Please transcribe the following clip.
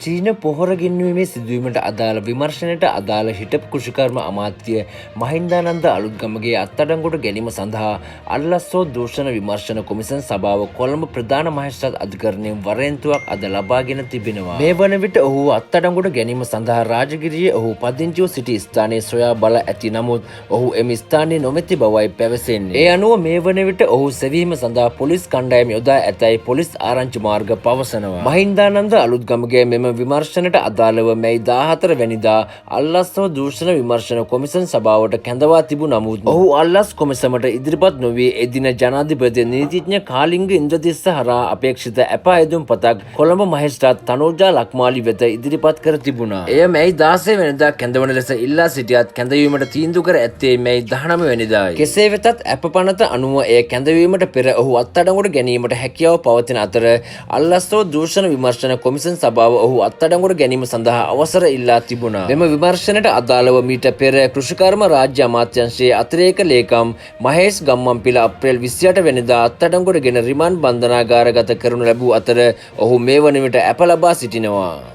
චීන පොහොර ගෙන්වීමේ සිදුවීමට අදාළ විමර්ශනයට අදාළ හිටපු කෘෂිකර්ම අමාත්‍ය මහින්දානන්ද අලුත්ගමගේ අත්අඩංගුවට ගැනීම සඳහා අල්ලස්සෝ දූෂණ විමර්ශන කොමිසම් සභාව කොළඹ ප්‍රධාන මහේස්ත්‍රාත් අධිකරණයෙන් වරෙන්තුවක් අද ලබාගෙන තිබෙනවා. මේ වන විට ඔහු අත්අඩංගුවට ගැනීම සඳහා රාජගිරියේ ඔහු පදිංචිව සිටි ස්ථානයේ සොයා බල ඇති නමුත් ඔහු එම ස්ථානයේ නොමැති බවයි පැවසෙන්නේ. ඒ අනුව මේ වන විට ඔහු සෙවීම සඳහා පොලිස් කණ්ඩායම යොදා ඇතැයි පොලිස් ආරංචි මාර්ග පවසනවා. මහින්දානන්ද අලුත්ගමගේ මෙම විමර්ශනයට අදාළව මැයි 14 වැනිදා අල්ලස්ව දූෂණ විමර්ශන කොමිසම් සභාවට කැඳවා තිබුණ නමුත් ඔහු අල්ලස් කොමිසමට ඉදිරිපත් නොවී එදින ජනාධිපති නීතිඥ කාලිංග ඉන්ද්‍රතිස්ස හරහා අපේක්ෂිත අපා යෙදුම් පතක් කොළඹ මහේස්ත්‍රාත් තනෝජා ලක්මාලි වෙත ඉදිරිපත් කර තිබුණා. එය මැයි 16 වැනිදා කැඳවන ලෙස ඉල්ලා සිටියත් කැඳවීමට තීන්දුව කර ඇත්තේ මැයි 19 වැනිදායි. කෙසේ වෙතත් අප පනත අනුව එය කැඳවීමට පෙර ඔහු අත්අඩංගුවට ගැනීමට හැකියාව පවතින අතර අල්ලස්ව දූෂණ විමර්ශන කොමිසම් සභාව ඔහු අත්අඩංගුවට ගැනීම සඳහා අවසර ඉල්ලා තිබුණා. මෙම විමර්ශනයට අදාළව මීට පෙර කෘෂිකර්ම රාජ්‍ය අමාත්‍යාංශයේ අතිරේක ලේකම් මහේෂ් ගම්මන්පිල අප්‍රේල් 28 වෙනිදා අත්අඩංගුවට ගෙන රිමාන්ඩ් බන්ධනාගාරගත කරනු ලැබූ අතර ඔහු මේ වන විට අප ලබා සිටිනවා.